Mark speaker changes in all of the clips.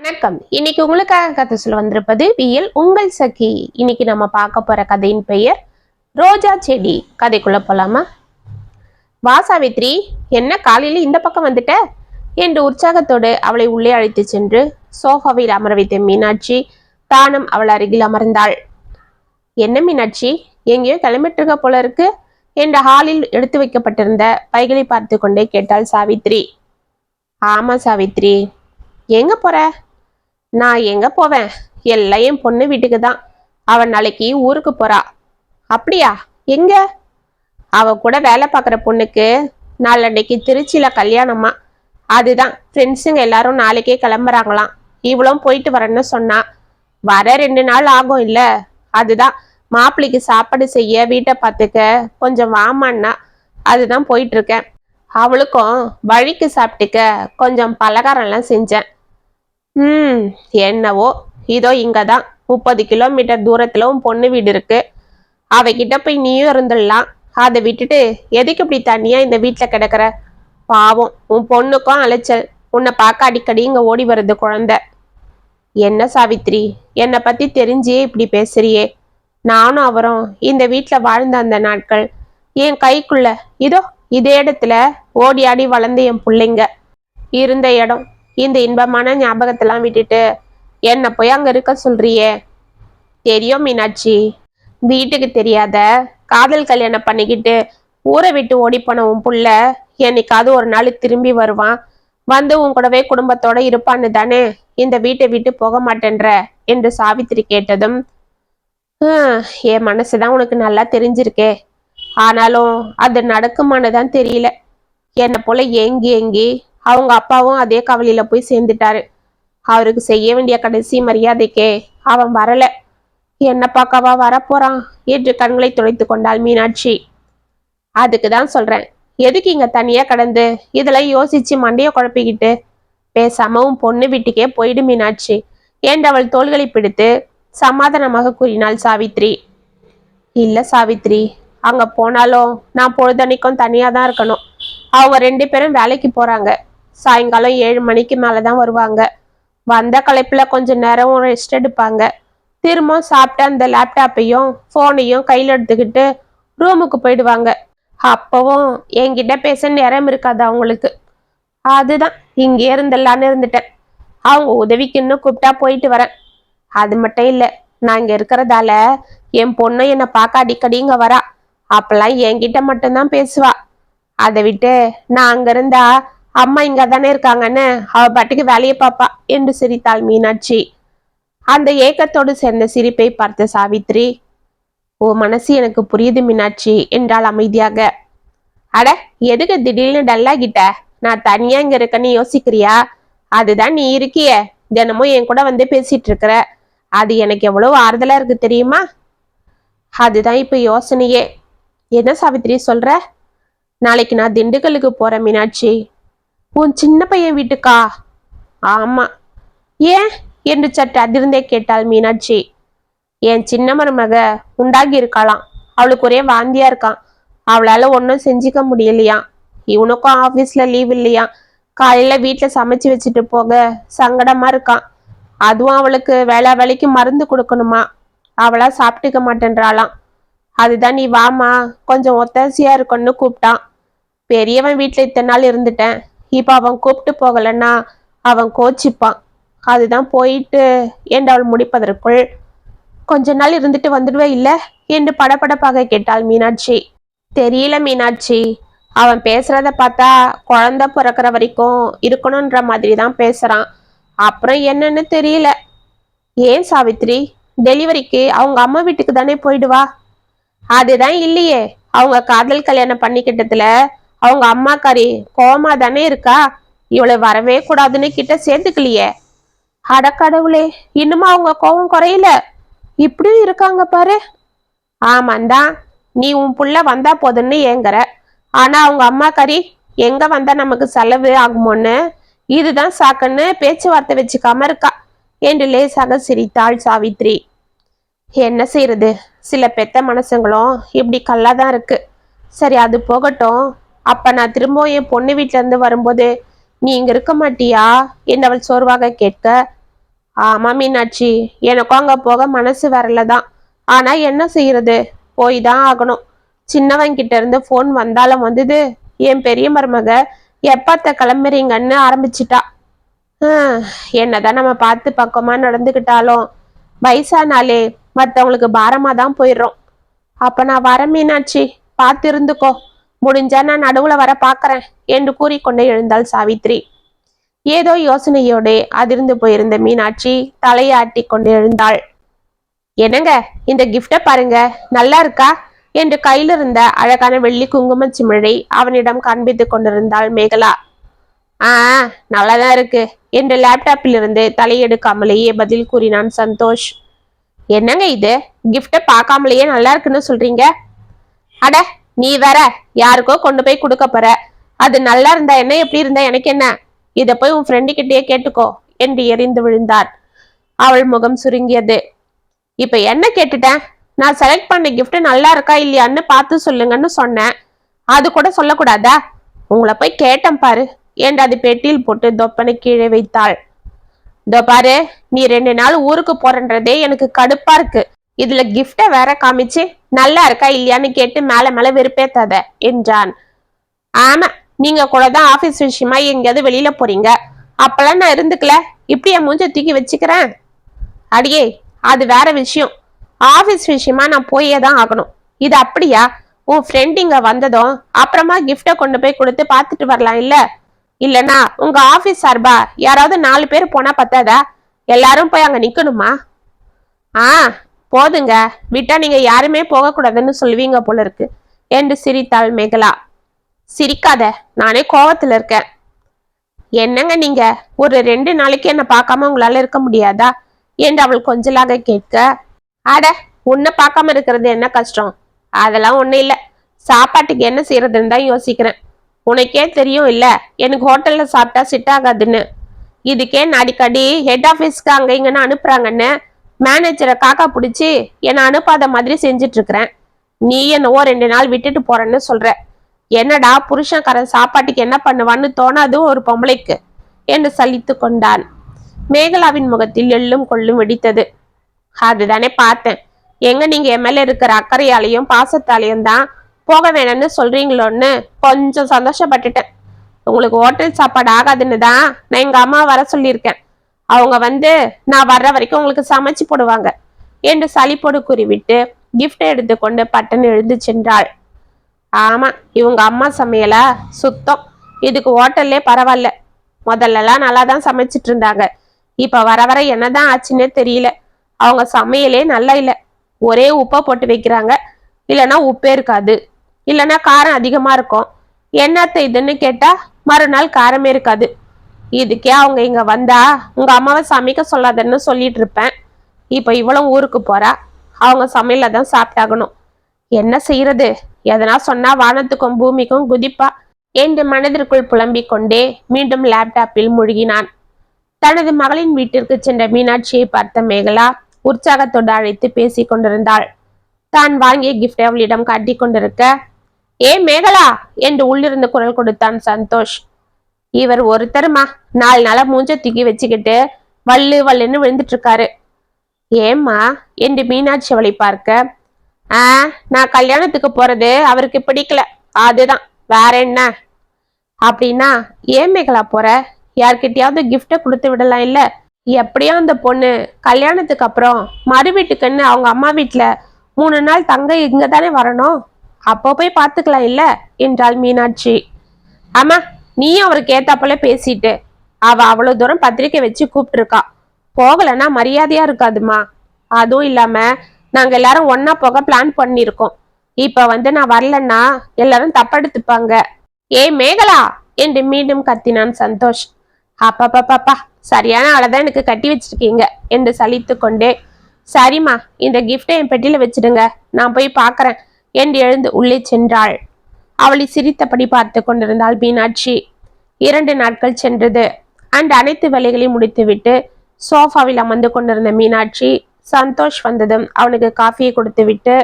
Speaker 1: வணக்கம். இன்னைக்கு உங்களுக்காக கதை சொல்ல வந்திருப்பது வியல் உங்கள் சகி. இன்னைக்கு நம்ம பார்க்க போற கதையின் பெயர் ரோஜா செடி. கதைக்குள்ள போலாமா? வா சாவித்ரி, என்ன காலையில இந்த பக்கம் வந்துட்ட என்று உற்சாகத்தோடு அவளை உள்ளே அழைத்து சென்று சோஃபாவில் அமர வைத்த மீனாட்சி தானும் அவள் அருகில் அமர்ந்தாள். என்ன மீனாட்சி, எங்கேயோ கிளம்பிட்டு இருக்க போல இருக்கு என்ற ஹாலில் எடுத்து வைக்கப்பட்டிருந்த பைகளை பார்த்து கொண்டே கேட்டாள் சாவித்ரி. ஆமா சாவித்ரி. எங்க போற? நான் எங்க போவேன், எல்லாம் என் பொண்ணு வீட்டுக்கு தான். அவன் நாளைக்கு ஊருக்கு போறா. அப்படியா? எங்க? அவ கூட வேலை பார்க்குற பொண்ணுக்கு நாளன்னைக்கு திருச்சியில கல்யாணமா. அதுதான் ஃப்ரெண்ட்ஸுங்க எல்லாரும் நாளைக்கே கிளம்புறாங்களாம். இவ்வளோ போயிட்டு வரேன்னு சொன்னா. வர 2 நாள் ஆகும் இல்ல. அதுதான் மாப்பிள்ளைக்கு சாப்பாடு செய்ய வீட்டை பார்த்துக்க கொஞ்சம் வாமான்னா அதுதான் போயிட்டு இருக்கேன். அவளுக்கும் வழிக்கு சாப்பிட்டுக்க கொஞ்சம் பலகாரம்லாம் செஞ்சேன். என்னவோ இதோ இங்கதான் 30 கிலோமீட்டர் தூரத்துல உன் பொண்ணு வீடு இருக்கு. அவகிட்ட போய் நீயும் இருந்துடலாம். அதை விட்டுட்டு எதுக்கு இப்படி தனியா இந்த வீட்டுல கிடக்குற? பாவம், உன் பொண்ணுக்கும் அலைச்சல். உன்னை பார்க்க அடிக்கடி இங்க ஓடி வருது குழந்தை. என்ன சாவித்ரி, என்னை பத்தி தெரிஞ்சே இப்படி பேசுறியே? நானும் அவரும் இந்த வீட்டுல வாழ்ந்த அந்த நாட்கள் என் கைக்குள்ள இதோ இதே இடத்துல ஓடி ஆடி வளர்ந்த என் பிள்ளைங்க இருந்த இடம். இந்த இன்பமான ஞாபகத்தெல்லாம் விட்டுட்டு என்ன போய் அங்க இருக்க சொல்றியே? தெரியும் மீனாட்சி, வீட்டுக்கு தெரியாத காதல் கல்யாணம் பண்ணிக்கிட்டு ஊரை விட்டு ஓடி போன உன் புள்ள என்னைக்காவது ஒரு நாள் திரும்பி வருவான், வந்து உன் கூடவே குடும்பத்தோட இருப்பான்னு தானே இந்த வீட்டை விட்டு போக மாட்டேன்ற என்று சாவித்திரி கேட்டதும், என் மனசுதான் உனக்கு நல்லா தெரிஞ்சிருக்கே. ஆனாலும் அது நடக்குமானுதான் தெரியல. என்னை போல ஏங்கி அவங்க அப்பாவும் அதே கவலையில போய் சேர்ந்துட்டாரு. அவருக்கு செய்ய வேண்டிய கடைசி மரியாதைக்கே அவன் வரல. என்ன பார்க்கவா வரப்போறான் என்று கண்களை துடைத்து கொண்டாள் மீனாட்சி. அதுக்குதான் சொல்றேன், எதுக்கு இங்க தனியா கடந்து இதெல்லாம் யோசிச்சு மண்டைய குழப்பிக்கிட்டு பேசாம உன் பொண்ணு வீட்டுக்கே போயிடு மீனாட்சி என்று அவள் தோள்களை பிடித்து சமாதானமாக கூறினாள் சாவித்ரி. இல்ல சாவித்ரி, அங்க போனாலும் நான் பொழுதன்னைக்கும் தனியா தான் இருக்கணும். அவங்க 2 பேரும் வேலைக்கு போறாங்க. சாயங்காலம் 7 மணிக்கு மேலதான் வருவாங்க. வந்த களைப்புல கொஞ்ச நேரம் ரெஸ்ட் எடுப்பாங்க. திரும்ப சாப்பிட்டு அந்த லேப்டாப்பையும் போனையும் கையில எடுத்துக்கிட்டு ரூமுக்கு போயிடுவாங்க. அப்பவும் என்கிட்ட பேச நேரம் இருக்காது அவங்களுக்கு. அதுதான் இங்கே இருந்தெல்லான்னு இருந்துட்டேன். அவங்க உதவிக்கு இன்னும் கூப்பிட்டா போயிட்டு வரேன். அது மட்டும் இல்ல, நான் இங்க இருக்கிறதால என் பொண்ணு என்னை பார்க்க அடிக்கடி இங்க வரா. அப்பெல்லாம் என்கிட்ட மட்டும்தான் பேசுவா. அதை விட்டு நான் அங்க இருந்தா அம்மா இங்க தானே இருக்காங்கன்னு அவ பாட்டுக்கு வேலையை பாப்பா என்று சிரித்தாள் மீனாட்சி. அந்த ஏக்கத்தோடு சேர்ந்த சிரிப்பை பார்த்த சாவித்ரி, ஓ மனசு எனக்கு புரியுது மீனாட்சி என்றாள் அமைதியாக. அட, எதுக்கு திடீர்னு டல்லாகிட்ட? நான் தனியா இங்க இருக்கன்னு யோசிக்கிறியா? அதுதான் நீ இருக்கிய, தினமும் என் கூட வந்து பேசிட்டு இருக்கிற. அது எனக்கு எவ்வளவு ஆறுதலா இருக்கு தெரியுமா? அதுதான் இப்ப யோசனையே. என்ன சாவித்ரி சொல்ற? நாளைக்கு நான் திண்டுக்கலுக்கு போறேன் மீனாட்சி. உன் சின்ன பையன் வீட்டுக்கா? ஆமா. ஏன் என்று சற்று அதிர்ந்தே கேட்டாள் மீனாட்சி. என் சின்ன மருமக உண்டாகி இருக்காளாம். அவளுக்கு ஒரே வாந்தியா இருக்கான். அவளால ஒன்றும் செஞ்சுக்க முடியலையா. இவனுக்கும் ஆபீஸ்ல லீவ் இல்லையா. காலையில வீட்டுல சமைச்சு வச்சுட்டு போக சங்கடமா இருக்கான். அதுவும் அவளுக்கு வேலைக்கு மருந்து கொடுக்கணுமா. அவளா சாப்பிட்டுக்க மாட்டேன்றாளாம். அதுதான் நீ வாமா கொஞ்சம் ஒத்தாசியா இருக்குன்னு கூப்பிட்டான். பெரியவன் வீட்டுல இத்தனை நாள் இருந்துட்டேன். இப்ப அவன் கூப்பிட்டு போகலன்னா அவன் கோச்சிப்பான். அதுதான் போயிட்டு என்று அவள் முடிப்பதற்குள், கொஞ்ச நாள் இருந்துட்டு வந்துடுவே இல்ல என்று படபடப்பாக கேட்டாள் மீனாட்சி. தெரியல மீனாட்சி, அவன் பேசுறத பார்த்தா குழந்தை பிறக்கிற வரைக்கும் இருக்கணும்ன்ற மாதிரி தான் பேசுறான். அப்புறம் என்னன்னு தெரியல. ஏன் சாவித்ரி, டெலிவரிக்கு அவங்க அம்மா வீட்டுக்கு தானே போயிடுவா? அதுதான் இல்லையே, அவங்க காதல் கல்யாணம் பண்ணிக்கிட்டதுல அவங்க அம்மாக்காரி கோமா தானே இருக்கா. இவளை வரவே கூடாதுன்னு கிட்ட சேர்த்துக்கலையே. அடக்கடவுளே, இன்னுமா அவங்க கோபம் குறையல? இப்படியும் இருக்காங்க பாரு. ஆமாந்தான், நீ உன் புள்ள வந்தா போதுன்னு ஏங்குற. ஆனா அவங்க அம்மாக்காரி எங்க வந்தா நமக்கு செலவு ஆகுமோன்னு இதுதான் சாக்குன்னு பேச்சுவார்த்தை வச்சுக்காம இருக்கா என்று லேசாக சிரித்தாள் சாவித்ரி. என்ன செய்யறது, சில பெத்த மனசுங்களும் இப்படி கல்லாதான் இருக்கு. சரி, அது போகட்டும். அப்ப நான் திரும்பவும் என் பொண்ணு வீட்டுல இருந்து வரும்போது நீ இங்க இருக்க மாட்டியா என்று அவள் சோர்வாக கேட்க, ஆமா மீனாட்சி, எனக்கும் அங்க போக மனசு வரலதான். ஆனா என்ன செய்யறது, போய் தான் ஆகணும். சின்னவன் கிட்ட இருந்து போன் வந்தாலும் வந்தது. என் பெரிய மருமக எப்பத்த கிளம்புறீங்கன்னு ஆரம்பிச்சிட்டா. ஹம், என்னதான் நம்ம பார்த்து பக்கமா நடந்துக்கிட்டாலும் வயசானாலே மற்றவங்களுக்கு பாரமா தான் போயிடுறோம். அப்ப நான் வர மீனாட்சி, பார்த்து இருந்துக்கோ. முடிஞ்சா நான் நடுவுல வர பாக்குறேன் என்று கூறிக்கொண்டே எழுந்தாள் சாவித்ரி. ஏதோ யோசனையோடே அதிர்ந்து போயிருந்த மீனாட்சி தலையாட்டி கொண்டு எழுந்தாள். என்னங்க, இந்த கிஃப்ட பாருங்க, நல்லா இருக்கா என்று கையில் இருந்த அழகான வெள்ளி குங்கும சிமிழை அவனிடம் காண்பித்துக் கொண்டிருந்தாள் மேகலா. நல்லாதான் இருக்கு என்று லேப்டாப்பில் இருந்து தலையெடுக்காமலேயே பதில் கூறினான் சந்தோஷ். என்னங்க இது, கிஃப்ட பார்க்காமலேயே நல்லா இருக்குன்னு சொல்றீங்க? அட நீ வேற, யாருக்கோ கொண்டு போய் கொடுக்க போற, அது நல்லா இருந்தா என்ன, எப்படி இருந்தா எனக்கு என்ன, இத போய் உன் ஃப்ரெண்டு கிட்டேயே கேட்டுக்கோ என்று எரிந்து விழுந்தார். அவள் முகம் சுருங்கியது. இப்ப என்ன கேட்டுட்டேன், நான் செலக்ட் பண்ண கிஃப்ட் நல்லா இருக்கா இல்லையான்னு பார்த்து சொல்லுங்கன்னு சொன்னேன். அது கூட சொல்லக்கூடாதா? உங்களை போய் கேட்டேன் பாரு என்று அது பெட்டியில் போட்டு தொப்பனை கீழே வைத்தாள். இதோ பாரு, நீ 2 நாள் ஊருக்கு போறன்றதே எனக்கு கடுப்பா இருக்கு. இதுல கிஃப்ட வேற காமிச்சு நல்லா இருக்கா இல்லையான்னு கேட்டு மேல மேல வெறுப்பேத்தாத என்றான். ஆமா, நீங்க கூட தான் ஆபீஸ் விஷயமா எங்கேயாவது வெளியில போறீங்க. அப்பெல்லாம் நான் இருந்துக்கல, இப்படி என் மூஞ்ச தூக்கி வச்சுக்கிறேன். அடியே, அது வேற விஷயம். ஆபீஸ் விஷயமா நான் போயே தான் ஆகணும். இது அப்படியா? உன் ஃப்ரெண்ட் இங்க வந்ததும் அப்புறமா கிஃப்ட கொண்டு போய் கொடுத்து பார்த்துட்டு வரலாம் இல்ல? இல்லனா உங்க ஆபீஸ் சார்பா யாராவது 4 பேர் போனா பத்தாதா? எல்லாரும் போய் அங்க நிக்கணுமா? போதுங்க, விட்டா நீங்க யாருமே போக கூடாதுன்னு சொல்லுவீங்க போல இருக்கு என்று சிரித்தாள் மேகலா. சிரிக்காத, நானே கோவத்துல இருக்கேன். என்னங்க நீங்க, ஒரு 2 நாளைக்கு என்ன பார்க்காம உங்களால இருக்க முடியாதா என்று அவள் கொஞ்சலாக கேட்க, அட உன்னை பார்க்காம இருக்கிறது என்ன கஷ்டம்? அதெல்லாம் ஒண்ணு இல்ல. சாப்பாட்டுக்கு என்ன செய்யறதுன்னு தான் யோசிக்கிறேன். உனக்கே தெரியும் இல்ல, எனக்கு ஹோட்டல்ல சாப்பிட்டா செட் ஆகாதுன்னு. இதுக்கே அடிக்கடி ஹெட் ஆபீஸ்க்கு அங்க இங்கன்னு அனுப்புறாங்கன்னு மேனேஜரை காக்கா பிடிச்சி என்னை அனுப்பாத மாதிரி செஞ்சிட்டு இருக்கிறேன். நீ என்னவோ 2 நாள் விட்டுட்டு போறேன்னு சொல்ற. என்னடா புருஷன்காரன் சாப்பாட்டுக்கு என்ன பண்ணுவான்னு தோணாது ஒரு பொம்பளைக்கு என்று சலித்து கொண்டான். மேகலாவின் முகத்தில் எள்ளும் கொள்ளும் வெடித்தது. அதுதானே பார்த்தேன். எங்க நீங்க என் மேல இருக்கிற அக்கறையாலையும் பாசத்தாலையும் தான் போக வேணும்னு சொல்றீங்களோன்னு கொஞ்சம் சந்தோஷப்பட்டுட்டேன். உங்களுக்கு ஹோட்டல் சாப்பாடு ஆகாதுன்னு தான் நான் எங்க அம்மா வர சொல்லியிருக்கேன். அவங்க வந்து நான் வர்ற வரைக்கும் உங்களுக்கு சமைச்சு போடுவாங்க என்று சலிப்போடு கூறிவிட்டு கிஃப்ட் எடுத்துக்கொண்டு பட்டன் எழுந்து சென்றாள். ஆமா, இவங்க அம்மா சமையலா சுத்தம். இதுக்கு ஹோட்டல்லே பரவாயில்ல. முதல்லலாம் நல்லா தான் சமைச்சிட்டு இருந்தாங்க. இப்ப வர வர என்னதான் ஆச்சுன்னே தெரியல. அவங்க சமையலே நல்லா இல்லை. ஒரே உப்பை போட்டு வைக்கிறாங்க, இல்லைன்னா உப்பே இருக்காது, இல்லைன்னா காரம் அதிகமா இருக்கும். என்னத்த இதுன்னு கேட்டா மறுநாள் காரமே இருக்காது. இதுக்கே அவங்க இங்க வந்தா உங்க அம்மாவை சமைக்க சொல்லாதன்னு சொல்லிட்டு இருப்பேன். இப்ப இவ்வளவு ஊருக்கு போறா, அவங்க சமையல தான் சாப்பிட்டாகணும். என்ன செய்யறது? எதனா சொன்னா வானத்துக்கும் பூமிக்கும் குதிப்பா என்று மனதிற்குள் புலம்பிக் கொண்டே மீண்டும் லேப்டாப்பில் மூழ்கினான். தனது மகளின் வீட்டிற்கு சென்ற மீனாட்சியை பார்த்த மேகலா உற்சாகத்தோடு அழைத்து பேசி கொண்டிருந்தாள். தான் வாங்கிய கிஃப்டை அவளிடம் காட்டி கொண்டிருக்க, ஏ மேகலா என்று உள்ளிருந்து குரல் கொடுத்தான் சந்தோஷ். இவர் ஒருத்தருமா 4 நாளா மூஞ்ச தூக்கி வச்சுக்கிட்டு வள்ளு வள்ளுன்னு விழுந்துட்டு இருக்காரு. ஏம்மா என்று மீனாட்சி அவளை பார்க்க, நான் கல்யாணத்துக்கு போறது அவருக்கு பிடிக்கல, அதுதான், வேற என்ன? அப்படின்னா ஏன் மேகலா போற? யார்கிட்டயாவது கிஃப்ட கொடுத்து விடலாம் இல்ல? எப்படியும் அந்த பொண்ணு கல்யாணத்துக்கு அப்புறம் மறு வீட்டுக்குன்னு அவங்க அம்மா வீட்டுல 3 நாள் தங்க இங்க தானே வரணும். அப்போ போய் பார்த்துக்கலாம் இல்ல என்றாள் மீனாட்சி. ஆமா, நீயும் அவருக்கு ஏத்தாப்போல பேசிட்டு. அவ அவ்வளவு தூரம் பத்திரிக்கை வச்சு கூப்பிட்டு இருக்கா. போகலன்னா மரியாதையா இருக்காதுமா. அதுவும் இல்லாம நாங்க எல்லாரும் ஒன்னா போக பிளான் பண்ணிருக்கோம். இப்ப வந்து நான் வரலன்னா எல்லாரும் தப்பெடுத்துப்பாங்க. ஏ மேகலா என்று மீண்டும் கத்தினான் சந்தோஷ். அப்பா, சரியான ஆளதான் எனக்கு கட்டி வச்சிருக்கீங்க என்று சலித்து கொண்டே, சரிம்மா, இந்த கிஃப்டை என் பெட்டியில வச்சிடுங்க, நான் போய் பாக்குறேன் என்று எழுந்து உள்ளே சென்றாள். அவளை சிரித்தபடி பார்த்து கொண்டிருந்தாள் மீனாட்சி. 2 நாட்கள் சென்றது. அனைத்து வேலைகளையும் முடித்துவிட்டு சோஃபாவில் அமர்ந்து கொண்டிருந்த மீனாட்சி சந்தோஷ் வந்ததும் அவனுக்கு காஃபியை கொடுத்து விட்டு,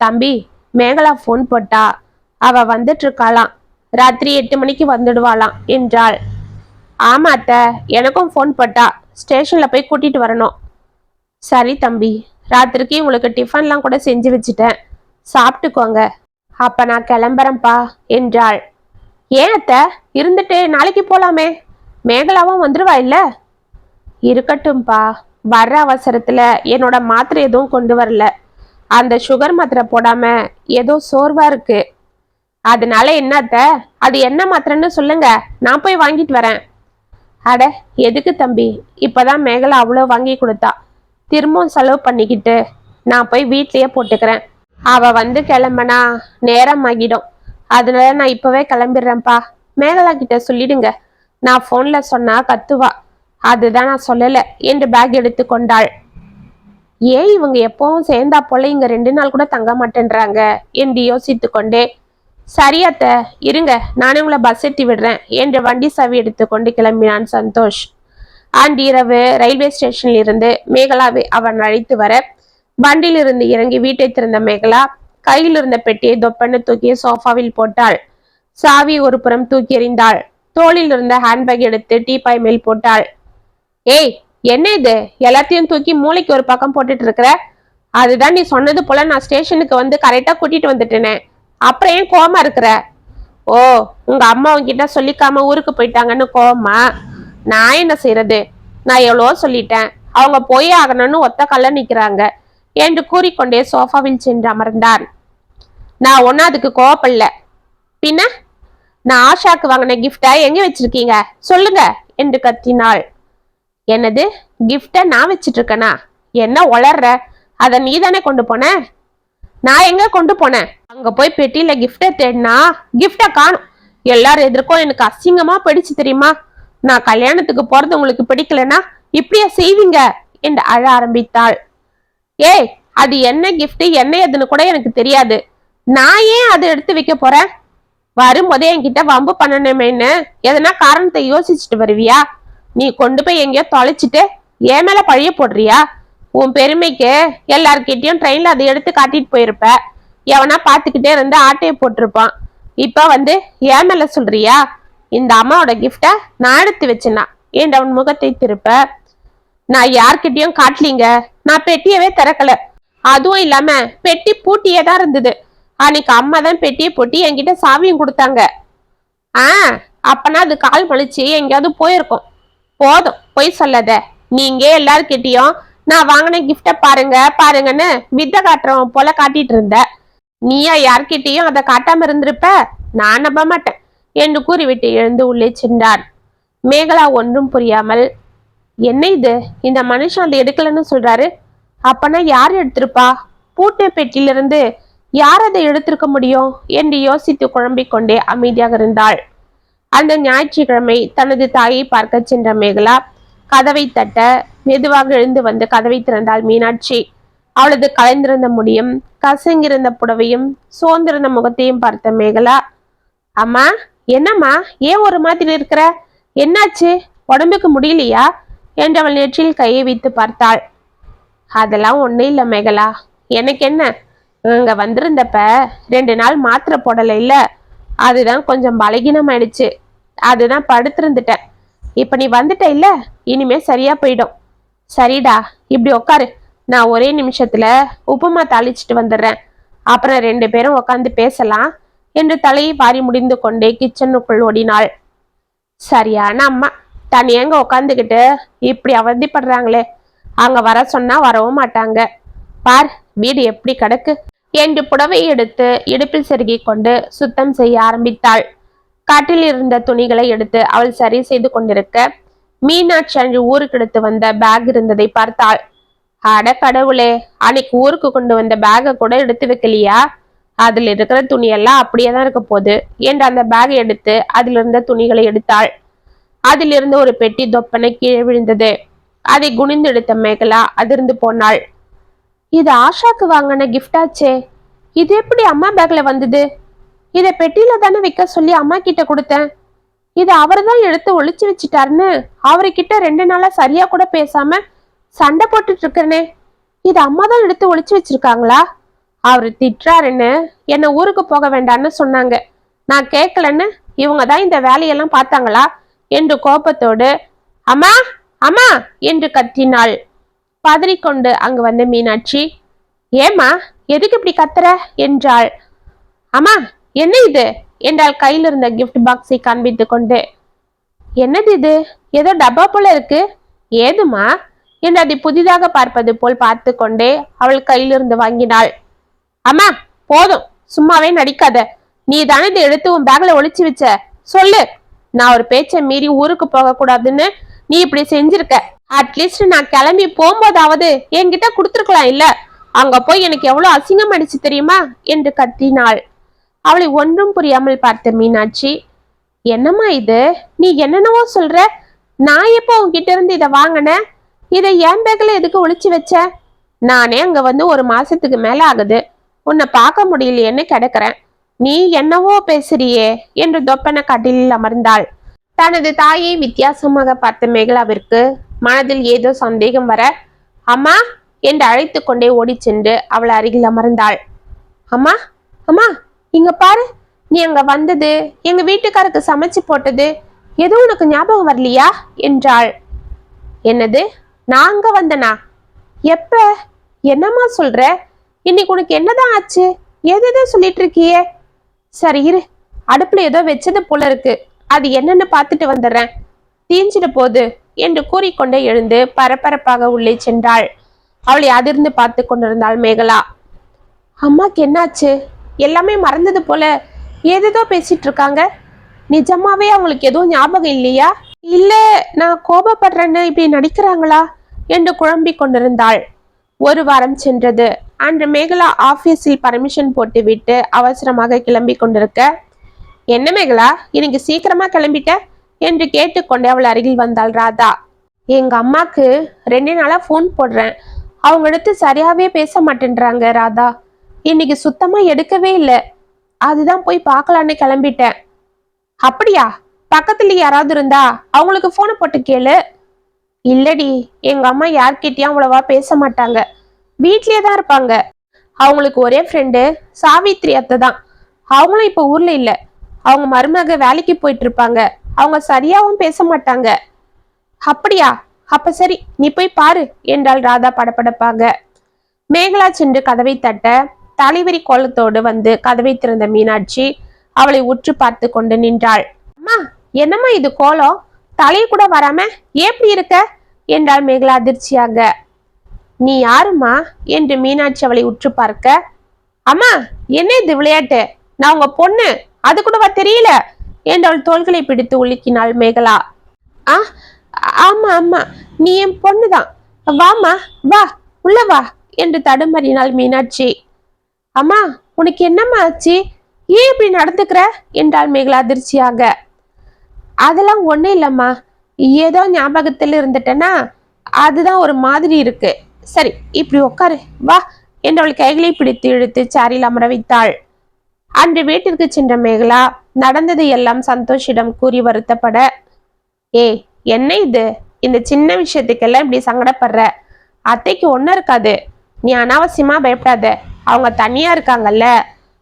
Speaker 1: தம்பி, மேகலா போன் போட்டா, அவ வந்துட்டு இருக்காளாம், ராத்திரி 8 மணிக்கு வந்துடுவாளாம் என்றாள். ஆமா அத்தை, எனக்கும் ஃபோன் போட்டா ஸ்டேஷன்ல போய் கூட்டிட்டு வரணும். சரி தம்பி, ராத்திரிக்கு உங்களுக்கு டிஃபன்லாம் கூட செஞ்சு வச்சுட்டேன், சாப்பிட்டுக்கோங்க. அப்ப நான் கிளம்புறேன்ப்பா என்றாள். ஏன் அத்தை, இருந்துட்டு நாளைக்கு போலாமே, மேகலாவும் வந்துருவா இல்ல? இருக்கட்டும்பா, வர்ற அவசரத்துல என்னோட மாத்திரை எதுவும் கொண்டு வரல, அந்த சுகர் மாத்திரை போடாம ஏதோ சோர்வா இருக்கு. அதனால என்னத்த, அது என்ன மாத்திரைன்னு சொல்லுங்க, நான் போய் வாங்கிட்டு வரேன். அட எதுக்கு தம்பி, இப்பதான் மேகலா அவ்வளோ வாங்கி கொடுத்தா, திரும்பவும் செலவு பண்ணிக்கிட்டு நான் போய் வீட்லயே போட்டுக்கிறேன். அவ வந்து கிளம்பனா நேரம் ஆகிடும், அதனால நான் இப்பவே கிளம்பிடுறேன்ப்பா. மேகலா கிட்ட சொல்லிடுங்க, நான் போன்ல சொன்னா கத்துவா, அதுதான் நான் சொல்லல என்று பேக் எடுத்து கொண்டாள். ஏன் இவங்க எப்பவும் சேர்ந்தா போல இங்க 2 நாள் கூட தங்க மாட்டேன்றாங்க என்று யோசித்து கொண்டே, சரியாத்த இருங்க, நானே உங்களை பஸ் ஏற்றி விடுறேன் என்று வண்டி சாவி எடுத்துக்கொண்டு கிளம்பினான் சந்தோஷ். அன்று இரவு ரயில்வே ஸ்டேஷனில் இருந்து மேகலாவை அவன் அழைத்து வர வண்டியில் இருந்து இறங்கி வீட்டை திறந்த மேகலா கையில் இருந்த பெட்டியை தொப்பென்று தூக்கி சோஃபாவில் போட்டாள். சாவி ஒரு புறம் தூக்கி எறிந்தாள். தோளில் இருந்த ஹேண்ட்பேக் எடுத்து டீப்பாய் மேல் போட்டாள். ஏய், என்ன இது, எல்லாத்தையும் தூக்கி மூளைக்கு ஒரு பக்கம் போட்டுட்டு இருக்கிற? அதுதான் நீ சொன்னது போல நான் ஸ்டேஷனுக்கு வந்து கரெக்டா கூட்டிட்டு வந்துட்டேனே, அப்புறம் ஏன் கோவமா இருக்கிற? ஓ, உங்க அம்மா உங்ககிட்ட சொல்லிக்காம ஊருக்கு போயிட்டாங்கன்னு கோவமா? நான் என்ன செய்யறது, நான் எவ்வளோ சொல்லிட்டேன், அவங்க போயே ஆகணும்னு ஒத்த கல்ல நிக்கிறாங்க என்று கூறிக்கொண்டே சோஃபாவில் சென்று அமர்ந்தான். நான் ஒன்னும் அதுக்கு கோவப்படல. பின்ன நான் ஆஷாக்கு வாங்கின கிஃப்டை எங்க வச்சிருக்கீங்க சொல்லுங்க என்று கத்தினாள். என்னது, கிஃப்ட நான் வச்சிட்டு இருக்கேனா? என்ன உளர்ற, அத நீ தானே கொண்டு போன. நான் எங்க கொண்டு போனேன்? அங்க போய் பெட்டியில கிஃப்ட தேடினா கிஃப்ட காணும். எல்லாரும் எதிர்க்கும் எனக்கு அசிங்கமா போயிடுச்சு தெரியுமா? நான் கல்யாணத்துக்கு போறது உங்களுக்கு பிடிக்கலன்னா இப்படியா செய்வீங்க என்று அழ ஆரம்பித்தாள். ஏய், அது என்ன கிஃப்ட் என்ன எதுன்னு கூட எனக்கு தெரியாது, நான் ஏன் அதை எடுத்து வைக்க போறேன்? வரும்போதே என்கிட்ட வம்பு பண்ணணுமேன்னு எதனா காரணத்தை யோசிச்சுட்டு வருவியா? நீ கொண்டு போய் எங்கேயோ தொலைச்சிட்டு என் மேல பழிய போடுறியா? உன் பெருமைக்கு எல்லார்கிட்டயும் ட்ரெயின்ல அதை எடுத்து காட்டிட்டு போயிருப்ப, எவனா பாத்துக்கிட்டே இருந்து ஆட்டையை போட்டிருப்பான். இப்ப வந்து என் மேல சொல்றியா? இந்த அம்மாவோட கிஃப்ட நான் எடுத்து வச்சேனா என்று அவன் முகத்தை திருப்ப, நான் யார்கிட்டயும் காட்டலீங்க, நான் பெட்டியவே திறக்கல, அதுவும் இல்லாம பெட்டி பூட்டியே தான் இருந்தது. அன்னைக்கு அம்மா தான் பெட்டியை பூட்டி என்கிட்ட சாவியும் கொடுத்தாங்க. அப்பனா அது கால் மலிச்சு எங்கேயாவது போயிருக்கும். போதும், பொய் சொல்லாத. நீங்க எல்லார்கிட்டயும் நான் வாங்கின கிஃப்ட பாருங்க பாருங்கன்னு வித்த காட்டுறவன் போல காட்டிட்டு இருந்த, நீயா யார்கிட்டயும் அதை காட்டாம இருந்திருப்ப? நான் நம்ப மாட்டேன் என்று கூறிவிட்டு எழுந்து உள்ளே சென்றான். மேகலா ஒன்றும் புரியாமல், என்ன இது, இந்த மனுஷன் அதை எடுக்கலன்னு சொல்றாரு, அப்பனா யார் எடுத்திருப்பா? பூட்டின பெட்டியிலிருந்து யார் அதை எடுத்திருக்க முடியும் என்று யோசித்து குழம்பிக் கொண்டே அமைதியாக இருந்தாள். அந்த ஞாயிற்றுக்கிழமை தனது தாயை பார்க்க சென்ற மேகலா கதவை தட்ட மெதுவாக எழுந்து வந்து கதவை திறந்தாள் மீனாட்சி. அவளது கலைந்திருந்த முடியும், கசங்கிருந்த புடவையும் சோர்ந்திருந்த முகத்தையும் பார்த்த மேகலா, அம்மா என்னம்மா, ஏன் ஒரு மாதிரி இருக்கிற, என்னாச்சு, உடம்புக்கு முடியலையா என்று அவள் நெற்றியில் கையை வைத்து பார்த்தாள். அதெல்லாம் ஒன்றும் இல்லை மேகலா, எனக்கு என்ன, இங்க வந்திருந்தப்ப 2 நாள் மாத்திரை போடலை இல்ல, அதுதான் கொஞ்சம் பலகீனம் ஆயிடுச்சு, அதுதான் படுத்திருந்துட்டேன். இப்ப நீ வந்துட்ட இல்ல, இனிமே சரியா போயிடும். சரிடா, இப்படி உக்காரு, நான் ஒரே நிமிஷத்துல உப்புமா தாளிச்சிட்டு வந்துடுறேன், அப்புறம் 2 பேரும் உக்காந்து பேசலாம் என்று தலையை வாரி முடிந்து கொண்டே கிச்சனுக்குள் ஓடினாள். சரியான அம்மா, தனியாங்க உக்காந்துக்கிட்டு இப்படி அவதிப்படுறாங்களே, அங்க வர சொன்னா வரவும் மாட்டாங்க. பார், வீடு எப்படி கிடக்கு என்று புடவை எடுத்து இடுப்பில் செருகி கொண்டு சுத்தம் செய்ய ஆரம்பித்தாள். காட்டில் இருந்த துணிகளை எடுத்து அவள் சரி செய்து கொண்டிருக்க மீனாட்சி அன்று ஊருக்கு எடுத்து வந்த பேக் இருந்ததை பார்த்தாள். அட கடவுளே, அன்னைக்கு ஊருக்கு கொண்டு வந்த பேக்கை கூட எடுத்து வைக்கலையா? அதுல இருக்கிற துணியெல்லாம் அப்படியேதான் இருக்க போகுது என்று அந்த பேக்கை எடுத்து அதில் இருந்த துணிகளை எடுத்தாள். அதிலிருந்து ஒரு பெட்டி தொப்பனை கீழே விழுந்தது. அதை குனிந்து எடுத்த மேகலா அதிர்ந்து போனாள். இது ஆஷாக்கு வாங்கின கிஃப்டாச்சே, இது எப்படி அம்மா பேக்ல வந்தது? இதை பெட்டியில தானே வைக்க சொல்லி அம்மா கிட்ட கொடுத்தேன், இதை அவர் தான் எடுத்து ஒளிச்சு வச்சுட்டாருன்னு அவர்கிட்ட 2 நாளா சரியா கூட பேசாம சண்டை போட்டுட்டு இருக்கிறனே, இது அம்மா தான் எடுத்து ஒளிச்சு வச்சிருக்காங்களா? அவரு திட்டுறாருன்னு என்னை ஊருக்கு போக வேண்டான்னு சொன்னாங்க, நான் கேட்கலன்னு இவங்க தான் இந்த வேலையெல்லாம் பார்த்தாங்களா என்று கோபத்தோடு அம்மா அம்மா என்று கத்தினாள். பதறிக்கொண்டு அங்கு வந்த மீனாட்சி, ஏமா எதுக்கு இப்படி கத்துற என்றாள். அம்மா என்ன இது என்றால் கையில் இருந்த கிஃப்ட் பாக்ஸை காண்பித்து கொண்டு. என்னது இது, ஏதோ டப்பா போல இருக்கு, ஏதுமா என்று அதை புதிதாக பார்ப்பது போல் பார்த்து கொண்டே அவள் கையிலிருந்து வாங்கினாள். அம்மா போதும், சும்மாவே நடிக்காத, நீ தானே இதை எடுத்து உன் பேக்ல ஒளிச்சு வச்ச, சொல்லு. நான் ஒரு பேச்சை மீறி ஊருக்கு போக கூடாதுன்னு நீ இப்படி செஞ்சிருக்க. அட்லீஸ்ட் நான் கிளம்பி போகும்போதாவது என்கிட்ட கொடுத்துருக்கலாம் இல்ல, அங்க போய் எனக்கு எவ்வளவு அசிங்கம் அடிச்சு தெரியுமா என்று கத்தினாள். அவளை ஒன்றும் புரியாமல் பார்த்த மீனாட்சி, என்னம்மா இது, நீ என்னென்னவோ சொல்ற, நான் எப்போ உன்கிட்ட இருந்து இதை வாங்கினேன், இதை என் பேக்ல எதுக்கு ஒளிச்சு வச்ச, நானே அங்க வந்து ஒரு மாசத்துக்கு மேல ஆகுது, உன்னை பார்க்க முடியலையேன்னு கிடக்குறேன், நீ என்னவோ பேசுறியே என்று தொப்பன கட்டிலில் அமர்ந்தாள். தனது தாயை வித்தியாசமாக பார்த்த மேகலாவிற்கு மனதில் ஏதோ சந்தேகம் வர, அம்மா என்று அழைத்து கொண்டே ஓடி சென்று அவள் அருகில் அமர்ந்தாள். அம்மா அம்மா இங்க பாரு, நீ அங்க வந்தது, எங்க வீட்டுக்காருக்கு சமைச்சு போட்டது எதுவும் உனக்கு ஞாபகம் வரலையா என்றாள். என்னது, நான் அங்க வந்தனா, எப்ப, என்னம்மா சொல்ற, இன்னைக்கு உனக்கு என்னதான் ஆச்சு, எதோ சொல்லிட்டு இருக்கியே. சரி இரு, அடுப்புல ஏதோ வச்சது போல இருக்கு, அது என்னன்னு பார்த்துட்டு வந்துடுறேன், தீஞ்சிட போது என்று கூறிக்கொண்டே எழுந்து பரபரப்பாக உள்ளே சென்றாள். அவளை அதிர்ந்து பார்த்து கொண்டிருந்தாள் மேகலா. அம்மாக்கு என்னாச்சு, எல்லாமே மறந்தது போல ஏதேதோ பேசிட்டு இருக்காங்க, நிஜமாவே அவங்களுக்கு எதுவும் ஞாபகம் இல்லையா, இல்ல நான் கோபப்படுறேன்னு இப்படி நடிக்கிறாங்களா என்று குழம்பிக் கொண்டிருந்தாள். ஒரு வாரம் சென்றது. அன்று மேகலா ஆபீஸில் பர்மிஷன் போட்டுவிட்டு அவசரமாக கிளம்பி கொண்டிருக்க, என்ன மேகலா இன்னைக்கு சீக்கிரமா கிளம்பிட்ட என்று கேட்டுக்கொண்டே அவள் அருகில் வந்தாள் ராதா. எங்க அம்மாக்கு 2 நாளா போன் போடுறேன், அவங்க எடுத்து சரியாவே பேச மாட்டேன்றாங்க ராதா, இன்னைக்கு சுத்தமா எடுக்கவே இல்லை, அதுதான் போய் பார்க்கலான்னு கிளம்பிட்டேன். அப்படியா, பக்கத்துல யாராவது இருந்தா அவங்களுக்கு போனை போட்டு கேளு. இல்லடி, எங்க அம்மா யார்கிட்டயும் அவ்வளவா பேச மாட்டாங்க, வீட்லயே தான் இருப்பாங்க. அவங்களுக்கு ஒரே ஃப்ரெண்டு சாவித்ரி அத்தை தான், அவங்களும் இப்ப ஊர்ல இல்ல, அவங்க மருமக வேலைக்கு போயிட்டு இருப்பாங்க, அவங்க சரியாவும் பேச மாட்டாங்க. அப்படியா, அப்ப சரி நீ போய் பாரு என்றாள் ராதா படபடப்பாக. மேகலா சென்று கதவை தட்ட தலைவரி கோலத்தோடு வந்து கதவை திறந்த மீனாட்சி அவளை உற்று பார்த்து கொண்டு நின்றாள். அம்மா என்னம்மா இது கோலம், தலையை கூட வராம எப்படி இருக்க என்றாள் மேகலா அதிர்ச்சியாக. நீ யாருமா என்று மீனாட்சி அவளை உற்று பார்க்க, அம்மா என்ன இது விளையாட்டு, நான் உங்க பொண்ணு, அது கூடவா தெரியல என்றவள் தோள்களை பிடித்து உலுக்கினாள் மேகலா. ஆமா ஆமா, நீ என் பொண்ணுதான், வாமா வா உள்ள வா என்று தடுமாறினாள் மீனாட்சி. அம்மா உனக்கு என்னம்மா ஆச்சு, ஏன் இப்படி நடந்துக்கிற என்றாள் மேகலா அதிர்ச்சியாக. அதெல்லாம் ஒண்ணு இல்லம்மா, ஏதோ ஞாபகத்தில் இருந்துட்டேன்னா அதுதான் ஒரு மாதிரி இருக்கு, சரி இப்படி உட்காரு வா என்று அவள் கைகளை பிடித்து இழுத்து சாரில் அமர வைத்தாள். அன்று வீட்டிற்கு சென்ற மேகலா நடந்தது எல்லாம் சந்தோஷிடம் கூறி வருத்தப்பட, ஏய் என்ன இது, இந்த சின்ன விஷயத்துக்கெல்லாம் இப்படி சங்கடப்படுற, அத்தைக்கு ஒன்றும் இருக்காது, நீ அனாவசியமா பயப்படாத, அவங்க தனியா இருக்காங்கல்ல,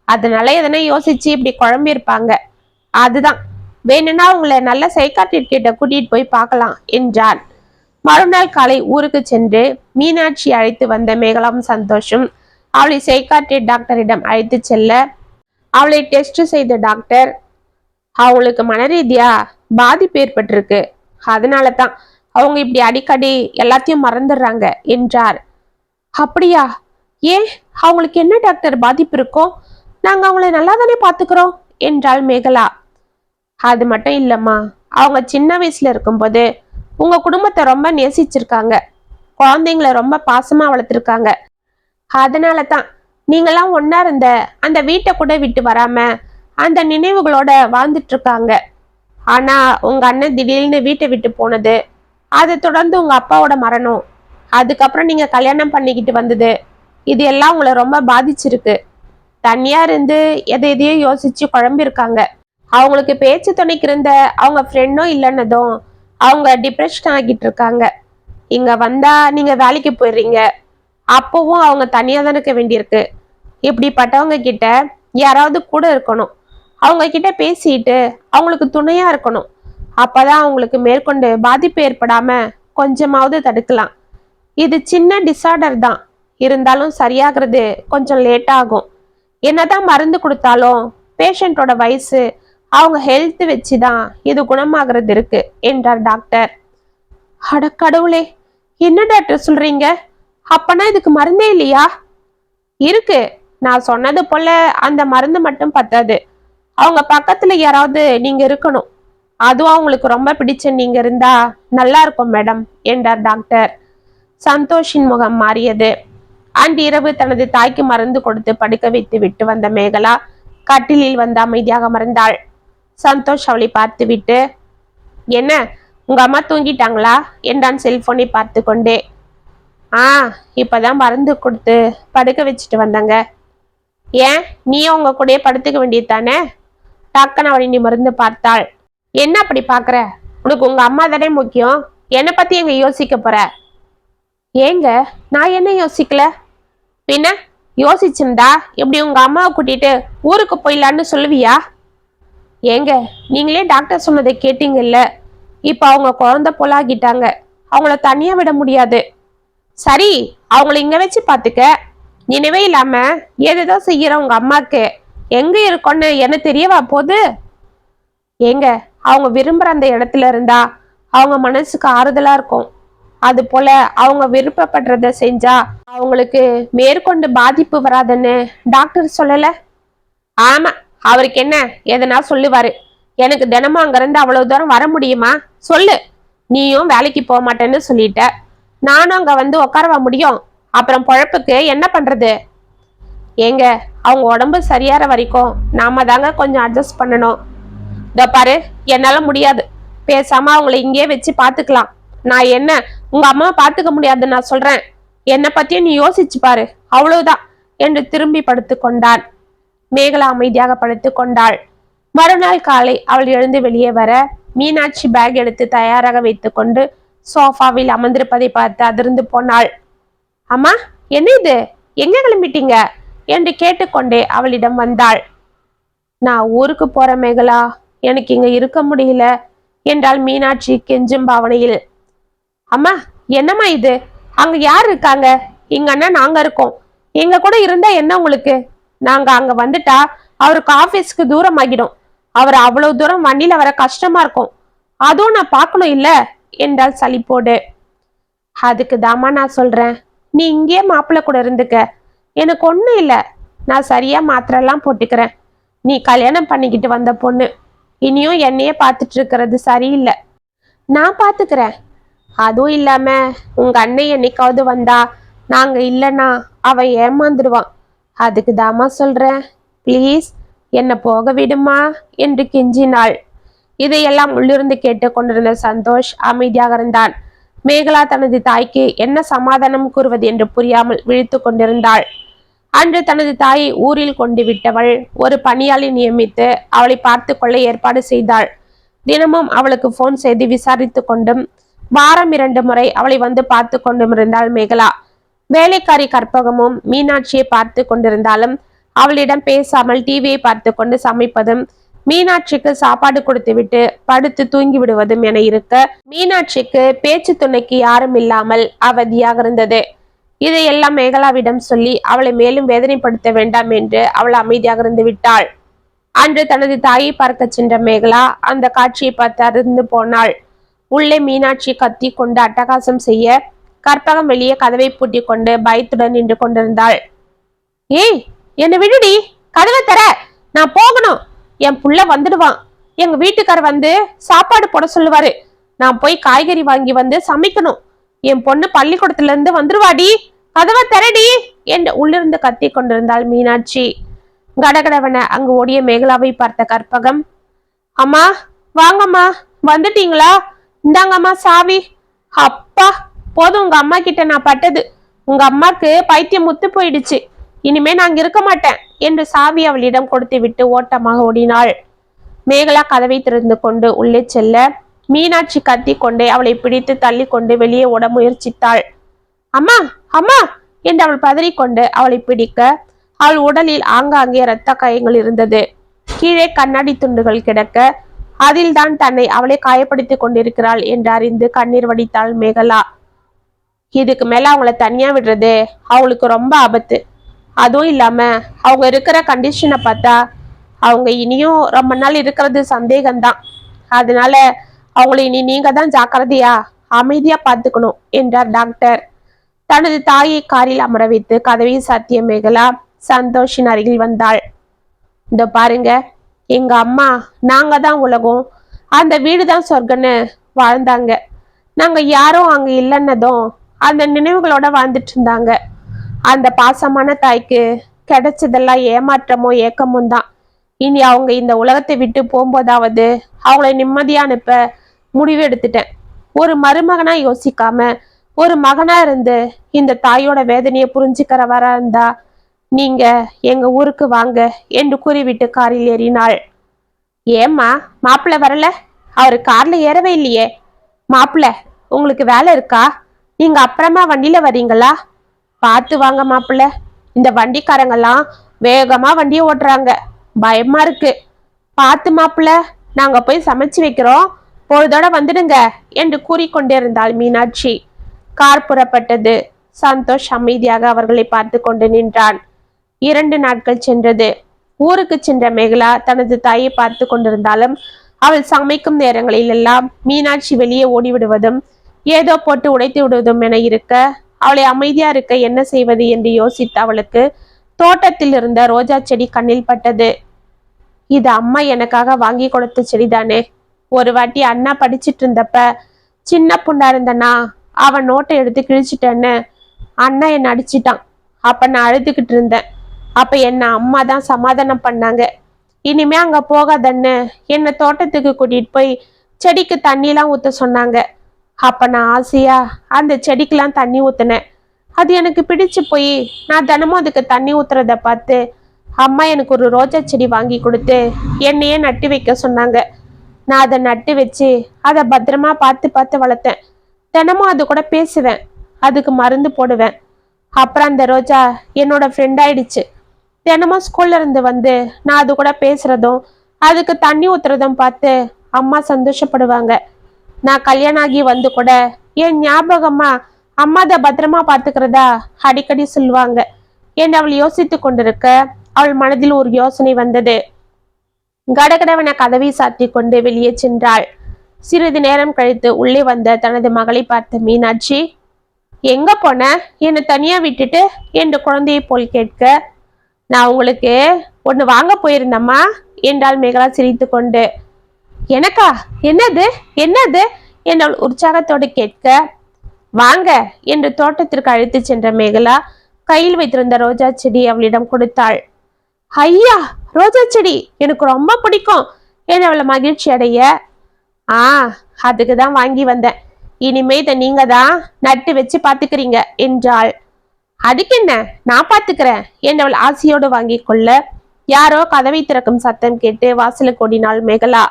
Speaker 1: அதனால எதனா யோசிச்சு இப்படி குழம்பி இருப்பாங்க, அதுதான், வேணும்னா அவங்கள நல்ல சைக்காட்ரிஸ்ட் கிட்ட கூட்டிட்டு போய் பார்க்கலாம் என்றான். மறுநாள் காலை ஊருக்கு சென்று மீனாட்சி அழைத்து வந்த மேகலாவும் சந்தோஷம் அவளை சைக்காட்ரிஸ்ட் டாக்டரிடம் அழைத்து செல்ல, அவளை டெஸ்ட் செய்த டாக்டர், அவங்களுக்கு மனரீதியா பாதிப்பு ஏற்பட்டிருக்கு, அதனால தான் அவங்க இப்படி அடிக்கடி எல்லாத்தையும் மறந்துடுறாங்க என்றார். அப்படியா, ஏன் அவங்களுக்கு என்ன டாக்டர் பாதிப்பு இருக்கும், நாங்க அவங்கள நல்லா தானே பாத்துக்கிறோம் என்றாள் மேகலா. அது மட்டும் இல்லம்மா, அவங்க சின்ன வயசுல இருக்கும்போது உங்க குடும்பத்தை ரொம்ப நேசிச்சிருக்காங்க, குழந்தைங்களை ரொம்ப பாசமா வளர்த்துருக்காங்க, அதனால தான் நீங்களாம் ஒன்னா இருந்த அந்த வீட்டை கூட விட்டு வராம அந்த நினைவுகளோட வாழ்ந்துட்டு இருக்காங்க. ஆனா உங்க அண்ணன் திடீர்னு வீட்டை விட்டு போனது, அதை தொடர்ந்து உங்க அப்பாவோட மரணம், அதுக்கப்புறம் நீங்க கல்யாணம் பண்ணிக்கிட்டு வந்தது, இது எல்லாம் உங்களை ரொம்ப பாதிச்சிருக்கு. தனியா இருந்து எதையோ யோசிச்சு குழம்பிருக்காங்க. அவங்களுக்கு பேச்சு துணைக்கு இருந்த அவங்க ஃப்ரெண்டும் இல்லைன்னதும் அவங்க டிப்ரெஷன் ஆகிட்டு இருக்காங்க. இங்க வந்தா நீங்க வேலைக்கு போயிடுறீங்க, அப்பவும் அவங்க தனியா தான் இருக்க வேண்டியிருக்கு. இப்படிப்பட்டவங்க கிட்ட யாராவது கூட இருக்கணும், அவங்க கிட்ட பேசிட்டு அவங்களுக்கு துணையா இருக்கணும், அப்பதான் அவங்களுக்கு மேற்கொண்டு பாதிப்பு ஏற்படாம கொஞ்சமாவது தடுக்கலாம். இது சின்ன டிசார்டர் தான், இருந்தாலும் சரியாகிறது கொஞ்சம் லேட் ஆகும். என்னதான் மருந்து கொடுத்தாலும் பேஷண்டோட வயசு, அவங்க ஹெல்த் வச்சுதான் இது குணமாகிறது இருக்கு என்றார் டாக்டர். அட கடவுளே, என்ன டாக்டர் சொல்றீங்க? அப்பனா இதுக்கு மருந்தே இல்லையா? இருக்கு. நான் சொன்னது போல அந்த மருந்து மட்டும் பத்தாது. அவங்க பக்கத்துல யாராவது நீங்க இருக்கணும். அதுவும் அவங்களுக்கு ரொம்ப பிடிச்ச நீங்க இருந்தா நல்லா இருக்கும் மேடம் என்றார் டாக்டர். சந்தோஷின் முகம் மாறியது. அன்று இரவு தனது தாய்க்கு மருந்து கொடுத்து படுக்க வைத்து விட்டு வந்த மேகலா கட்டிலில் வந்து அமைதியாக மறந்தாள். சந்தோஷ் அவளை பார்த்து விட்டு, என்ன உங்க அம்மா தூங்கிட்டாங்களா என்றான் செல்போனை பார்த்து கொண்டே. இப்பதான் மருந்து கொடுத்து படுக்க வச்சுட்டு வந்தாங்க. ஏன் நீயும் உங்க கூடயே படுத்துக்க வேண்டியது தானே? டக்குன்னு அவளை நீ மருந்து பார்த்தாள். என்ன அப்படி பாக்குற? உனக்கு உங்க அம்மா தானே முக்கியம், என்னை பத்தி எங்க யோசிக்க போற? ஏங்க நான் என்ன யோசிக்கல? பின்ன யோசிச்சிருந்தா இப்படி உங்க அம்மாவை கூட்டிட்டு ஊருக்கு போயிடலான்னு சொல்லுவியா? ஏங்க நீங்களே டாக்டர் சொன்னதை கேட்டீங்கல்ல, இப்ப அவங்க குழந்தை போலாகிட்டாங்க, அவங்கள தனியா விட முடியாது. சரி, அவங்கள இங்க வச்சு பாத்துக்க. நினைவே இல்லாம ஏதேதோ செய்யற உங்க அம்மாக்கு எங்க இருக்கோன்னு என்ன தெரியவா போகுது? ஏங்க அவங்க விரும்புற அந்த இடத்துல இருந்தா அவங்க மனசுக்கு ஆறுதலா இருக்கும். அது போல அவங்க விருப்பப்படுறத செஞ்சா அவங்களுக்கு மேற்கொண்டு பாதிப்பு வராதுன்னு டாக்டர் சொல்லல? ஆமா, அவருக்கு என்ன எதனா சொல்லுவாரு. எனக்கு தினமும் அங்கிருந்து அவ்வளவு தூரம் வர முடியுமா சொல்லு? நீயும் வேலைக்கு போக மாட்டேன்னு சொல்லிட்ட, நானும் அங்க வந்து உட்காரவா முடியும்? அப்புறம் பொழப்புக்கு என்ன பண்றது? ஏங்க அவங்க உடம்பு சரியாற வரைக்கும் நாம தாங்க கொஞ்சம் அட்ஜஸ்ட் பண்ணணும். இதோ பாரு, என்னால முடியாது. பேசாம அவங்களை இங்கே வச்சு பாத்துக்கலாம். நான் என்ன உங்க அம்மாவை பாத்துக்க முடியாதுன்னு நான் சொல்றேன். என்னை பத்தியும் நீ யோசிச்சு பாரு, அவ்வளவுதான் என்று திரும்பி படுத்து கொண்டான். மேகலா அமைதியாக படுத்து கொண்டாள். மறுநாள் காலை அவள் எழுந்து வெளியே வர மீனாட்சி பேக் எடுத்து தயாராக வைத்துக் கொண்டு சோஃபாவில் அமர்ந்திருப்பதை பார்த்து அதிர்ந்து போனாள். அம்மா, என்ன இது, எங்க கிளம்பிட்டீங்க என்று கேட்டுக்கொண்டே அவளிடம் வந்தாள். நான் ஊருக்கு போற மேகலா, எனக்கு இங்க இருக்க முடியல என்றாள் மீனாட்சி கெஞ்சும் பாவனையில். அம்மா என்னம்மா இது, அங்க யார் இருக்காங்க? இங்க அண்ணா நாங்க இருக்கோம். எங்க கூட இருந்தா என்ன உங்களுக்கு? நாங்க அங்க வந்துட்டா அவருக்கு ஆபீஸ்க்கு தூரம் ஆகிடும். அவர் அவ்வளவு தூரம் வண்டியில வர கஷ்டமா இருக்கும். அதுவும் நான் பார்க்கணும் இல்ல என்றால் சலிப்போடு. அதுக்கு தாமா நான் சொல்றேன், நீ இங்கே மாப்பிள்ளை கூட இருந்துக்க. எனக்கு ஒண்ணும் இல்ல, நான் சரியா மாத்திரெல்லாம் போட்டுக்கிறேன். நீ கல்யாணம் பண்ணிக்கிட்டு வந்த பொண்ணு, இனியும் என்னையே பார்த்துட்டு இருக்கிறது சரியில்லை. நான் பாத்துக்கிறேன். அதுவும் இல்லாம உங்க அண்ணன் என்னைக்காவது வந்தா நாங்க இல்லைன்னா அவன் ஏமாந்துடுவான். அதுக்கு தாமா சொல்றேன், ப்ளீஸ் என்ன போக விடுமா என்று கெஞ்சினாள். இதையெல்லாம் உள்ளிருந்து கேட்டு கொண்டிருந்த சந்தோஷ் அமைதியாக இருந்தான். மேகலா தனது தாய்க்கு என்ன சமாதானம் கூறுவது என்று புரியாமல் விழித்து கொண்டிருந்தாள். அன்று தனது தாயை ஊரில் கொண்டு விட்டவள் ஒரு பணியாளி நியமித்து அவளை பார்த்து கொள்ள ஏற்பாடு செய்தாள். தினமும் அவளுக்கு போன் செய்து விசாரித்து கொண்டும் வாரம் 2 முறை அவளை வந்து பார்த்து கொண்டும் இருந்தாள் மேகலா. வேலைக்காரி கற்பகமும் மீனாட்சியை பார்த்து கொண்டிருந்தாலும் அவளிடம் பேசாமல் டிவியை பார்த்து கொண்டு சமைப்பதும், மீனாட்சிக்கு சாப்பாடு கொடுத்துவிட்டு படுத்து தூங்கி விடுவதும் என இருக்க மீனாட்சிக்கு பேச்சு துணைக்கு யாரும் இல்லாமல் அவதியாக இருந்தது. இதையெல்லாம் மேகலாவிடம் சொல்லி அவளை மேலும் வேதனைப்படுத்த வேண்டாம் என்று அவள் அமைதியாக இருந்து விட்டாள். அன்று தனது தாயை பார்க்க சென்ற மேகலா அந்த காட்சியை பார்த்து அருந்து போனாள். உள்ளே மீனாட்சி கத்தி கொண்டு அட்டகாசம் செய்ய கற்பகம் வெளியே கதவை பூட்டி கொண்டு பயத்துடன் நின்று கொண்டிருந்தாள். ஏய், என்னை விடுடி, கதவை தர, நான் போகணும். என் புள்ள வந்துடுவான். எங்க வீட்டுக்கார் வந்து சாப்பாடு போட சொல்லுவாரு. நான் போய் காய்கறி வாங்கி வந்து சமைக்கணும். என் பொண்ணு பள்ளிக்கூடத்துல இருந்து வந்துருவாடி, கதவை தரடி என்று உள்ளிருந்து கத்தி கொண்டிருந்தாள் மீனாட்சி. கடகடவன அங்கு ஓடிய மேகலாவை பார்த்த கற்பகம், அம்மா வாங்கம்மா, வந்துட்டீங்களா? இந்தாங்கம்மா சாவி. அப்பா போதும், உங்க அம்மா கிட்ட நான் பட்டது. உங்க அம்மாக்கு பைத்தியம் முத்து போயிடுச்சு. இனிமே நான் இருக்க மாட்டேன் என்று சாவி அவளிடம் கொடுத்து விட்டு ஓட்டமாக ஓடினாள். மேகலா கதவை திறந்து கொண்டு உள்ளே செல்ல மீனாட்சி கத்தி கொண்டே அவளை பிடித்து தள்ளி கொண்டு வெளியே ஓட முயற்சித்தாள். அம்மா அம்மா என்று அவள் பதறிக்கொண்டு அவளை பிடிக்க அவள் உடலில் ஆங்காங்கே இரத்த காயங்கள் இருந்தது. கீழே கண்ணாடி துண்டுகள் கிடக்க அதில் தான் தன்னை அவளை காயப்படுத்திக் கொண்டிருக்கிறாள் என்று அறிந்து கண்ணீர் வடித்தாள் மேகலா. இதுக்கு மேல அவங்கள தனியா விடுறது அவங்களுக்கு ரொம்ப ஆபத்து. அதுவும் இல்லாம அவங்க இருக்கிற கண்டிஷனை பார்த்தா அவங்க இனியும் ரொம்ப நாள் இருக்கிறது சந்தேகம்தான். அதனால அவங்கள இனி நீங்க தான் ஜாக்கிரதையா அமைதியா பார்த்துக்கணும் என்றார் டாக்டர். தனது தாயை காரில் அமர வைத்து கதவை சாத்திய மேகலா சந்தோஷின் அருகில் வந்தாள். இந்த பாருங்க, எங்க அம்மா நாங்க தான் உலகம், அந்த வீடு தான் சொர்க்கன்னு வாழ்ந்தாங்க. நாங்க யாரும் அங்க இல்லைன்னதும் அந்த நினைவுகளோட வாழ்ந்துட்டு இருந்தாங்க. அந்த பாசமான தாய்க்கு கிடைச்சதெல்லாம் ஏமாற்றமோ ஏக்கமும் தான். இனி அவங்க இந்த உலகத்தை விட்டு போகும்போதாவது அவங்கள நிம்மதியா அனுப்ப முடிவு எடுத்துட்டேன். ஒரு மருமகனா யோசிக்காம ஒரு மகனா இருந்து இந்த தாயோட வேதனையை புரிஞ்சுக்கிறவரா இருந்தா நீங்க எங்க ஊருக்கு வாங்க என்று கூறிவிட்டு காரில் ஏறினாள். ஏம்மா மாப்பிள்ள வரல? அவரு கார்ல ஏறவே இல்லையே. மாப்பிள்ள, உங்களுக்கு வேலை இருக்கா? நீங்க அப்புறமா வண்டியில வரீங்களா? பார்த்து வாங்க மாப்பிள்ள, இந்த வண்டிக்காரங்கெல்லாம் வேகமா வண்டியை ஓட்டுறாங்க, பயமா இருக்கு. பார்த்து மாப்பிள்ள, நாங்க போய் சமைச்சு வைக்கிறோம், பொழுதோட வந்துடுங்க என்று கூறிக்கொண்டிருந்தாள் மீனாட்சி. கார் புறப்பட்டது. சந்தோஷ் அமைதியாக அவர்களை பார்த்து கொண்டு நின்றான். 2 நாட்கள் சென்றது. ஊருக்கு சென்ற மேகலா தனது தாயை பார்த்து கொண்டிருந்தாலும் அவள் சமைக்கும் நேரங்களில் எல்லாம் மீனாட்சி வெளியே ஓடிவிடுவதும் ஏதோ போட்டு உடைத்து விடுவதும் என இருக்க அவளை அமைதியா இருக்க என்ன செய்வது என்று யோசித்த அவளுக்கு தோட்டத்தில் இருந்த ரோஜா செடி கண்ணில் பட்டது. இது அம்மா எனக்காக வாங்கி கொடுத்த செடிதானே. ஒரு வாட்டி அண்ணா படிச்சிட்டு இருந்தப்ப சின்ன புண்டா இருந்தனா அவன் நோட்டை எடுத்து கிழிச்சிட்டேன்னு அண்ணா என்னை அடிச்சிட்டான். அப்ப நான் அழுதுகிட்டு இருந்தேன். அப்ப என்ன அம்மா தான் சமாதானம் பண்ணாங்க. இனிமே அங்க போகாதன்னு என்னை தோட்டத்துக்கு கூட்டிட்டு போய் செடிக்கு தண்ணிலாம் ஊத்த சொன்னாங்க. அப்ப நான் ஆசையா அந்த செடிக்கெல்லாம் தண்ணி ஊத்தினேன். அது எனக்கு பிடிச்சு போய் நான் தினமும் அதுக்கு தண்ணி ஊத்துறத பார்த்து அம்மா எனக்கு ஒரு ரோஜா செடி வாங்கி கொடுத்து என்னையே நட்டு வைக்க சொன்னாங்க. நான் அதை நட்டு வச்சு அதை பத்திரமா பார்த்து பார்த்து வளர்த்தேன். தினமும் அது கூட பேசுவேன், அதுக்கு மருந்து போடுவேன். அப்புறம் அந்த ரோஜா என்னோட ஃப்ரெண்ட் ஆயிடுச்சு. தினமும் ஸ்கூல்ல இருந்து வந்து நான் அது கூட பேசுறதும் அதுக்கு தண்ணி ஊத்துறதும் பார்த்து அம்மா சந்தோஷப்படுவாங்க. நான் கல்யாணம் ஆகி வந்து கூட என் ஞாபகமா அம்மா அதை பத்திரமா பார்த்துக்கிறதா அடிக்கடி சொல்லுவாங்க என்று அவள் யோசித்து கொண்டிருக்க அவள் மனதில் ஒரு யோசனை வந்தது. கடகடவன கதவை சாத்தி கொண்டு வெளியே சென்றாள். சிறிது நேரம் கழித்து உள்ளே வந்த தனது மகளை பார்த்த மீனாட்சி, எங்க போன, என்னை தனியா விட்டுட்டு என்று குழந்தையை போல் கேட்க, நான் உங்களுக்கு ஒண்ணு வாங்க போயிருந்தம்மா என்றாள் மேகலா சிரித்து கொண்டு. எனக்கா? என்னது என்னது என்றவள் உற்சாகத்தோடு கேட்க, வாங்க என்று தோட்டத்திற்கு அழைத்து சென்ற மேகலா கையில் வைத்திருந்த ரோஜா செடி அவளிடம் கொடுத்தாள். ஐயா, ரோஜா செடி எனக்கு ரொம்ப பிடிக்கும் என்று அவளை மகிழ்ச்சி அடைய, அதுக்கு தான் வாங்கி வந்தேன். இனிமே இதை நீங்க தான் நட்டு வச்சு பாத்துக்கிறீங்க என்றாள். அதுக்கு என்ன, நான் பாத்துக்கிறேன் என்றவள் ஆசையோடு வாங்கி கொள்ள யாரோ கதவை திறக்கும் சத்தம் கேட்டு வாசலுக்கு ஓடினாள் மேகலா.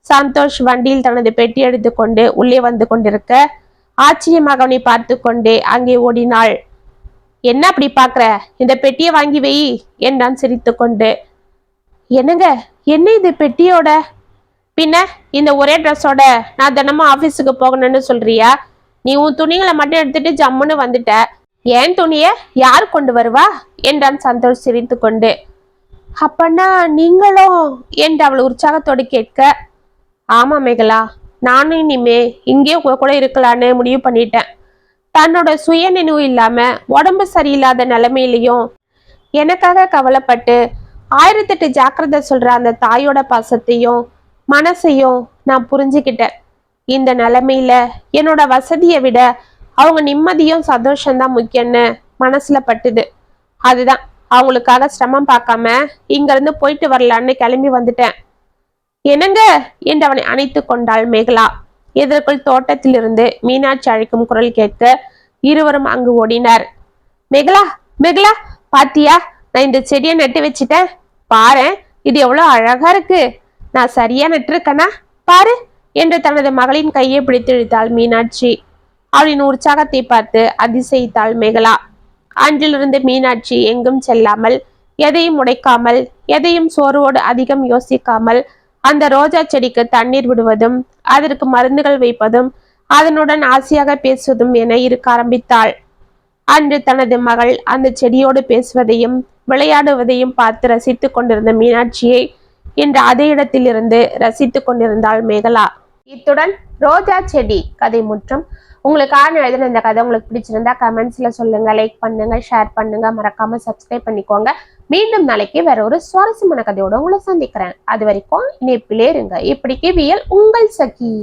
Speaker 1: சந்தோஷ் வண்டியில் தனது பெட்டி எடுத்துக்கொண்டு உள்ளே வந்து கொண்டிருக்க ஆச்சரியமாக அவனை பார்த்து கொண்டே அங்கே ஓடினாள். என்ன அப்படி பாக்குற, இந்த பெட்டியை வாங்கி வை என்றான் சிரித்து கொண்டு. என்னங்க, என்ன இது பெட்டியோட? பின்ன இந்த ஒரே ட்ரெஸ்ஸோட நான் தினமும் ஆபீஸுக்கு போகணும்னு சொல்றியா? நீ உன் துணிகளை மட்டும் எடுத்துட்டு ஜம்முன்னு வந்துட்ட. ஏன் துணிய யார் கொண்டு வருவா என்றான் சந்தோஷ் சிரித்து கொண்டு. அப்பன்னா நீங்களும் என்று அவள் உற்சாகத்தோடு கேட்க, ஆமா மேகலா, நானும் இனிமே இங்கே கூட இருக்கலான்னு முடிவு பண்ணிட்டேன். தன்னோட சுய நினைவு இல்லாம உடம்பு சரியில்லாத நிலைமையிலையும் எனக்காக கவலைப்பட்டு 1008 ஜாக்கிரதை சொல்ற அந்த தாயோட பாசத்தையும் மனசையும் நான் புரிஞ்சுக்கிட்டேன். இந்த நிலைமையில என்னோட வசதியை விட அவங்க நிம்மதியும் சந்தோஷம்தான் முக்கியம்னு மனசுல பட்டுது. அதுதான் அவங்களுக்காக சிரமம் பார்க்காம இங்க இருந்து போயிட்டு வரலான்னு கிளம்பி வந்துட்டேன். என்னங்க என்று அவனை அணைத்து கொண்டாள் மேகலா. இதற்குள் தோட்டத்திலிருந்து மீனாட்சி அழைக்கும் குரல் கேட்க இருவரும் அங்கு ஓடினர். மேகலா, மேகலா, பாத்தியா, நான் இந்த செடியை நட்டு வச்சுட்டேன். பாரு, இது எவ்வளவு அழகா இருக்கு. நான் சரியா நட்டிருக்கனா பாரு என்று தனது மகளின் கையை பிடித்து இழுத்தாள் மீனாட்சி. அவளின் உற்சாகத்தை பார்த்து அதிசயித்தாள் மேகலா. அன்றிலிருந்து மீனாட்சி எங்கும் செல்லாமல், எதையும் உடைக்காமல், எதையும் சோர்வோடு அதிகம் யோசிக்காமல் அந்த ரோஜா செடிக்கு தண்ணீர் விடுவதும் அதற்கு மருந்துகள் வைப்பதும் அதனுடன் ஆசையாக பேசுவதும் என இருக்க ஆரம்பித்தாள். அன்று தனது மகள் அந்த செடியோடு பேசுவதையும் விளையாடுவதையும் பார்த்து ரசித்துக் கொண்டிருந்த மீனாட்சியை இன்று அதே இடத்திலிருந்து ரசித்துக் கொண்டிருந்தாள் மேகலா. இத்துடன் ரோஜா செடி கதை முற்றும். உங்களுக்கு எழுதின இந்த கதை உங்களுக்கு பிடிச்சிருந்தா கமெண்ட்ஸ்ல சொல்லுங்க, லைக் பண்ணுங்க, ஷேர் பண்ணுங்க, மறக்காம சப்ஸ்கிரைப் பண்ணிக்கோங்க. மீண்டும் நாளைக்கு வேற ஒரு சுவாரஸ்யமான கதையோட உங்களை சந்திக்கிறேன். அது வரைக்கும் இணைப்பிலே இருங்க. இப்படி கிவியல் உங்கள் சகி.